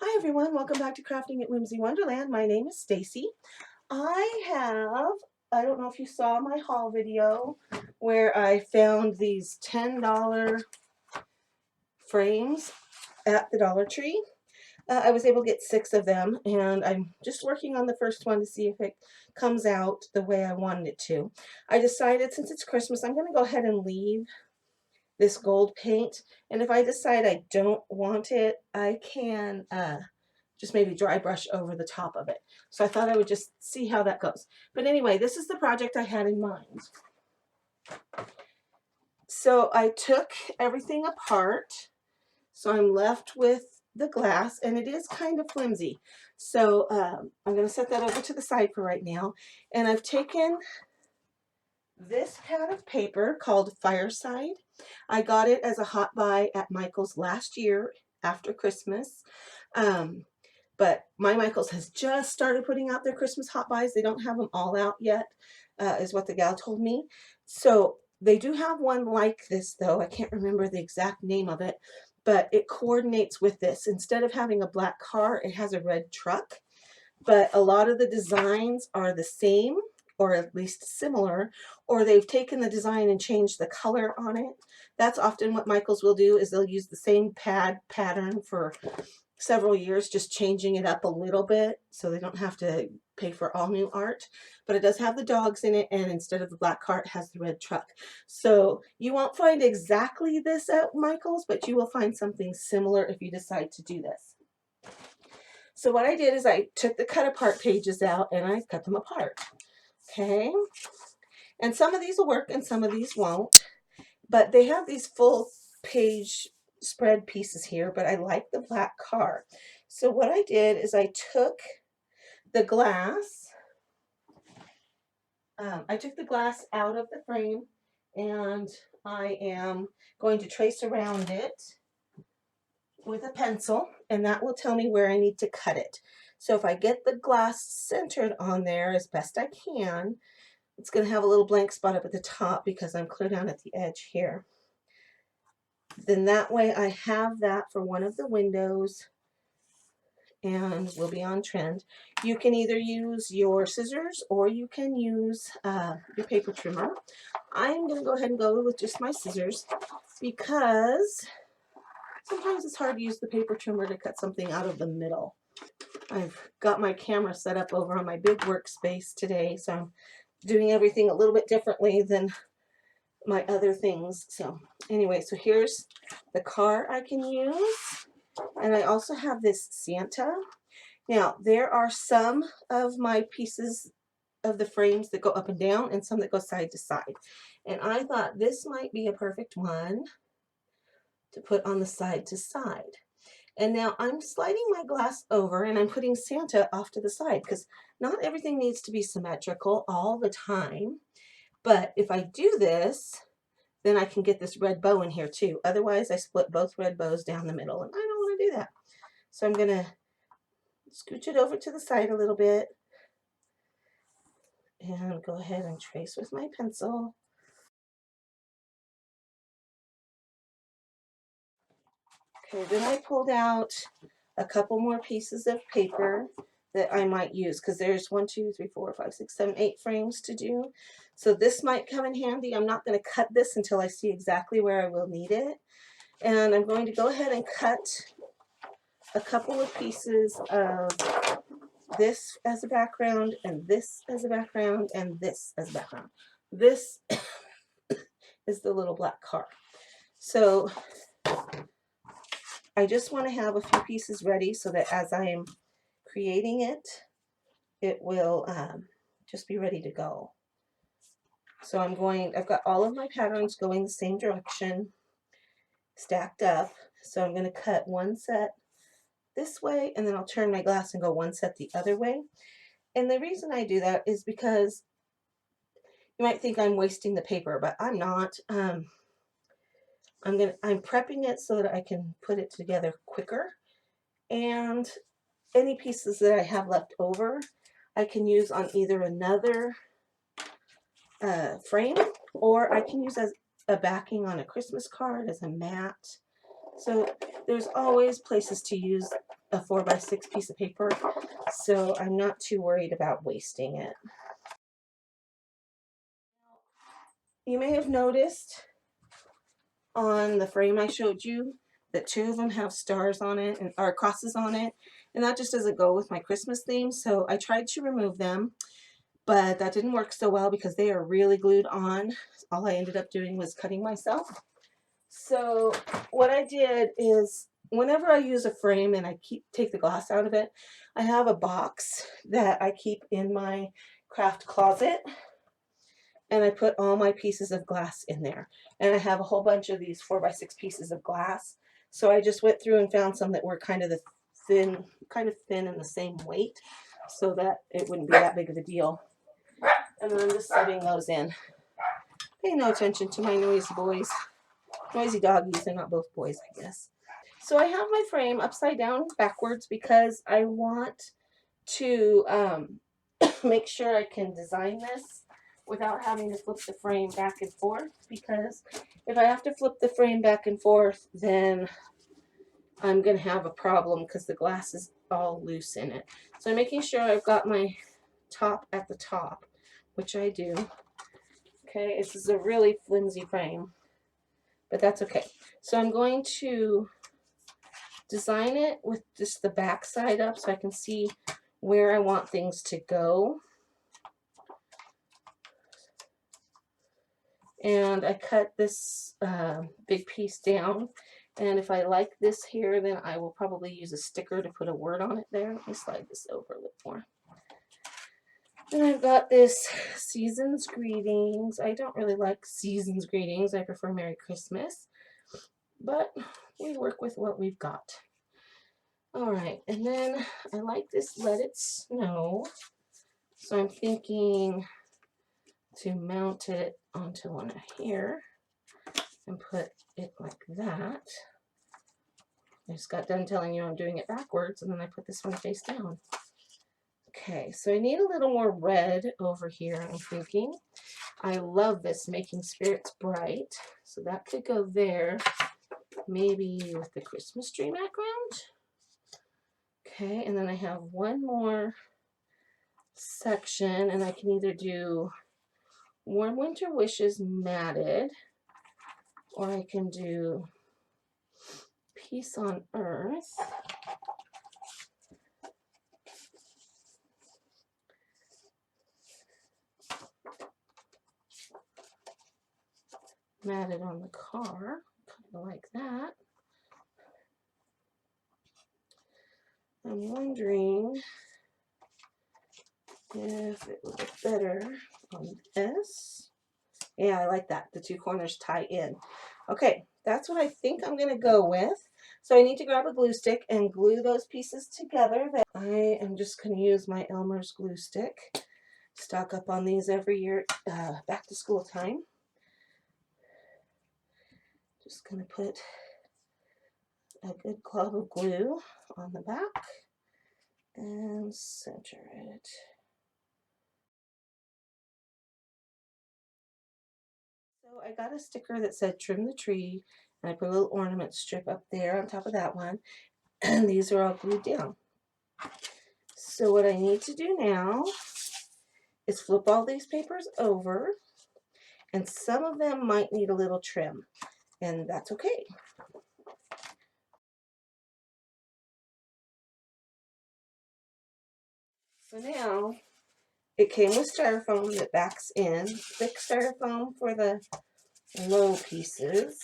Hi everyone, welcome back to Crafting at Whimsy Wonderland. My name is Stacy. I don't know if you saw my haul video where I found these $10 frames at the Dollar Tree. I was able to get 6 of them, and I'm just working on the first one to see if it comes out the way I wanted it to. I decided since it's Christmas, I'm going to go ahead and leave this gold paint, and if I decide I don't want it, I can just maybe dry brush over the top of it. So I thought I would just see how that goes. But anyway, this is the project I had in mind. So I took everything apart. So I'm left with the glass, and it is kind of flimsy. So I'm going to set that over to the side for right now. And I've taken this pad of paper called Fireside. I got it as a hot buy at Michael's last year after Christmas. But my Michael's has just started putting out their Christmas hot buys. They don't have them all out yet, is what the gal told me. So they do have one like this, though. I can't remember the exact name of it, but it coordinates with this. Instead of having a black car, it has a red truck. But a lot of the designs are the same, or at least similar, or they've taken the design and changed the color on it. That's often what Michael's will do, is they'll use the same pattern for several years, just changing it up a little bit so they don't have to pay for all new art. But it does have the dogs in it, and instead of the black car, it has the red truck. So you won't find exactly this at Michael's, but you will find something similar if you decide to do this. So what I did is I took the cut apart pages out and I cut them apart. Okay, and some of these will work and some of these won't, but they have these full page spread pieces here, but I like the black car. So what I did is I took the glass, out of the frame, and I am going to trace around it with a pencil, and that will tell me where I need to cut it. So if I get the glass centered on there as best I can, it's going to have a little blank spot up at the top because I'm clear down at the edge here. Then that way I have that for one of the windows, and we'll be on trend. You can either use your scissors or you can use your paper trimmer. I'm going to go ahead and go with just my scissors because sometimes it's hard to use the paper trimmer to cut something out of the middle. I've got my camera set up over on my big workspace today, so I'm doing everything a little bit differently than my other things. So anyway, so here's the car I can use, and I also have this Santa. Now there are some of my pieces of the frames that go up and down and some that go side to side, and I thought this might be a perfect one to put on the side to side. And now I'm sliding my glass over and I'm putting Santa off to the side because not everything needs to be symmetrical all the time. But if I do this, then I can get this red bow in here too. Otherwise, I split both red bows down the middle, and I don't want to do that. So I'm going to scooch it over to the side a little bit and go ahead and trace with my pencil. Okay, then I pulled out a couple more pieces of paper that I might use because there's 1, 2, 3, 4, 5, 6, 7, 8 frames to do. So this might come in handy. I'm not going to cut this until I see exactly where I will need it. And I'm going to go ahead and cut a couple of pieces of this as a background, and this as a background, and this as a background. This is the little black car. So I just want to have a few pieces ready so that as I am creating it, it will just be ready to go. So I've got all of my patterns going the same direction, stacked up. So I'm going to cut one set this way, and then I'll turn my glass and go one set the other way. And the reason I do that is because you might think I'm wasting the paper, but I'm not. I'm prepping it so that I can put it together quicker, and any pieces that I have left over I can use on either another frame, or I can use as a backing on a Christmas card, as a mat. So there's always places to use a 4x6 piece of paper, so I'm not too worried about wasting it. You may have noticed on the frame I showed you that 2 of them have stars on it and or crosses on it, and that just doesn't go with my Christmas theme, so I tried to remove them, but that didn't work so well because they are really glued on. All I ended up doing was cutting myself. So what I did is whenever I use a frame and I take the glass out of it, I have a box that I keep in my craft closet, and I put all my pieces of glass in there. And I have a whole bunch of these 4x6 pieces of glass. So I just went through and found some that were kind of thin and the same weight, so that it wouldn't be that big of a deal. And then I'm just setting those in. Pay no attention to my noisy boys. Noisy doggies, they're not both boys, I guess. So I have my frame upside down backwards because I want to make sure I can design this without having to flip the frame back and forth, because if I have to flip the frame back and forth, then I'm going to have a problem because the glass is all loose in it. So I'm making sure I've got my top at the top, which I do. Okay, this is a really flimsy frame, but that's okay. So I'm going to design it with just the back side up so I can see where I want things to go. And I cut this big piece down, and if I like this here, then I will probably use a sticker to put a word on it there. Let me slide this over a little more. And I've got this Season's Greetings. I don't really like Season's Greetings. I prefer Merry Christmas, but we work with what we've got. All right, and then I like this Let It Snow, so I'm thinking to mount it onto one of here and put it like that. I just got done telling you I'm doing it backwards, and then I put this one face down. Okay, so I need a little more red over here, I'm thinking. I love this Making Spirits Bright, so that could go there, maybe with the Christmas tree background. Okay, and then I have one more section, and I can either do Warm Winter Wishes matted, or I can do Peace on Earth. Matted on the car, kind of like that. I'm wondering if it would look better on this. Yeah, I like that. The 2 corners tie in. Okay, that's what I think I'm going to go with. So I need to grab a glue stick and glue those pieces together. I am just going to use my Elmer's glue stick. Stock up on these every year, back to school time. Just going to put a good glove of glue on the back and center it. So I got a sticker that said Trim the Tree, and I put a little ornament strip up there on top of that one, and these are all glued down. So what I need to do now is flip all these papers over, and some of them might need a little trim, and that's okay. So now it came with styrofoam that backs in, thick styrofoam for the low pieces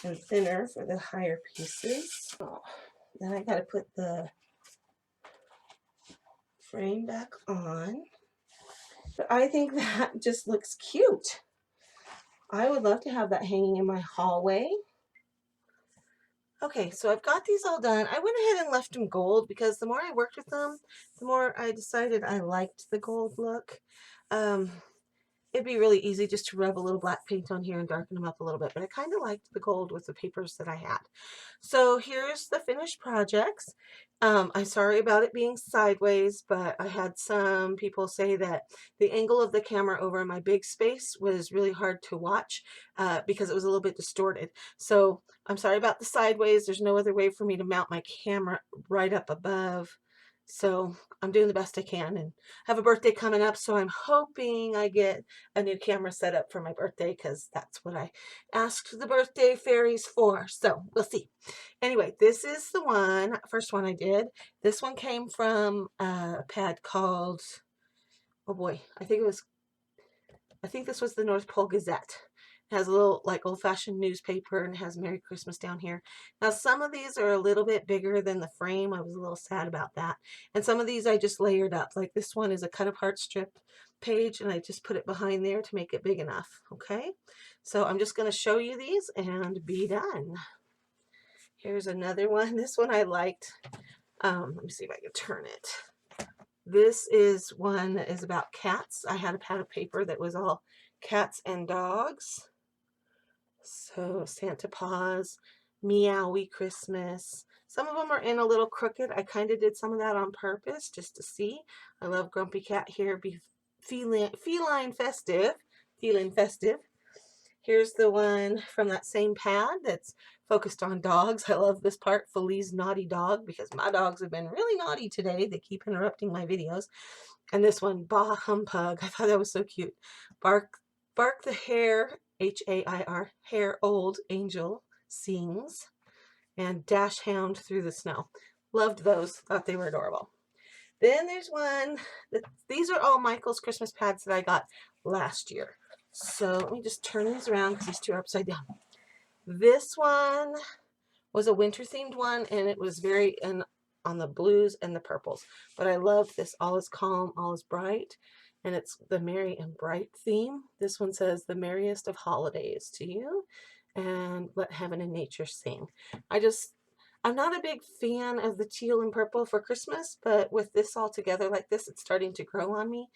and thinner for the higher pieces. Then I got to put the frame back on. But I think that just looks cute. I would love to have that hanging in my hallway. Okay, so I've got these all done. I went ahead and left them gold because the more I worked with them, the more I decided I liked the gold look. it'd be really easy just to rub a little black paint on here and darken them up a little bit, but I kind of liked the gold with the papers that I had. So here's the finished projects. I'm sorry about it being sideways, but I had some people say that the angle of the camera over my big space was really hard to watch because it was a little bit distorted. So I'm sorry about the sideways. There's no other way for me to mount my camera right up above. So I'm doing the best I can, and have a birthday coming up, so I'm hoping I get a new camera set up for my birthday because that's what I asked the birthday fairies for. So we'll see. Anyway, this is the first one I did. This one came from a pad called, oh boy, I think this was the North Pole Gazette. It has a little like old-fashioned newspaper and has Merry Christmas down here. Now some of these are a little bit bigger than the frame. I was a little sad about that. And some of these I just layered up. Like this one is a cut apart strip page and I just put it behind there to make it big enough. Okay, so I'm just going to show you these and be done. Here's another one. This one I liked. Let me see if I can turn it. This is one that is about cats. I had a pad of paper that was all cats and dogs. So Santa Paws, Meowie Christmas. Some of them are in a little crooked. I kind of did some of that on purpose just to see. I love Grumpy Cat here. Be feline festive. Feeling festive. Here's the one from that same pad that's focused on dogs. I love this part, Feli's Naughty Dog, because my dogs have been really naughty today. They keep interrupting my videos. And this one, Bah Humpug. I thought that was so cute. Bark the Hare, H-A-I-R, Hare Old Angel Sings. And Dash Hound Through the Snow. Loved those. Thought they were adorable. Then there's one. These are all Michael's Christmas pads that I got last year. So let me just turn these around because these two are upside down. This one was a winter themed one and it was very on the blues and the purples. But I love this all is calm, all is bright. And it's the merry and bright theme. This one says the merriest of holidays to you and let heaven and nature sing. I'm not a big fan of the teal and purple for Christmas, but with this all together like this, it's starting to grow on me.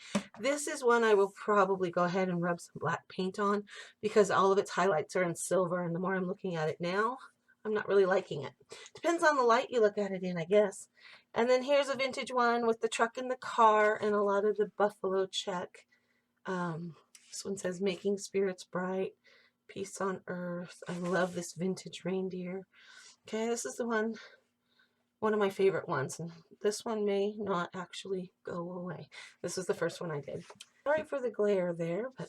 This is one I will probably go ahead and rub some black paint on because all of its highlights are in silver, and the more I'm looking at it now, I'm not really liking it. Depends on the light you look at it in, I guess. And then here's a vintage one with the truck and the car and a lot of the buffalo check. This one says making spirits bright, peace on earth. I love this vintage reindeer. Okay, this is the one of my favorite ones, and this one may not actually go away. This was the first one I did. Sorry for the glare there, but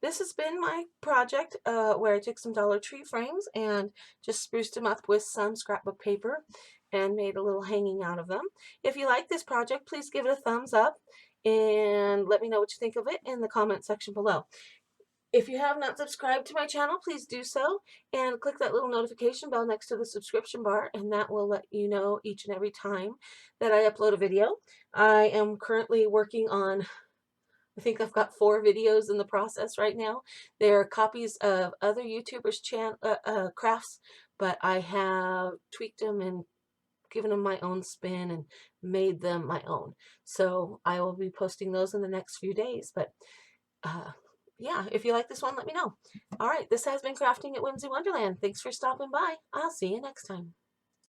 this has been my project where I took some Dollar Tree frames and just spruced them up with some scrapbook paper and made a little hanging out of them. If you like this project, please give it a thumbs up and let me know what you think of it in the comment section below. If you have not subscribed to my channel, please do so and click that little notification bell next to the subscription bar, and that will let you know each and every time that I upload a video. I am currently working on, I think I've got 4 videos in the process right now. They're copies of other YouTubers' crafts, but I have tweaked them and given them my own spin and made them my own. So I will be posting those in the next few days, but yeah, if you like this one, let me know. All right, this has been Crafting at Whimsy Wonderland. Thanks for stopping by. I'll see you next time.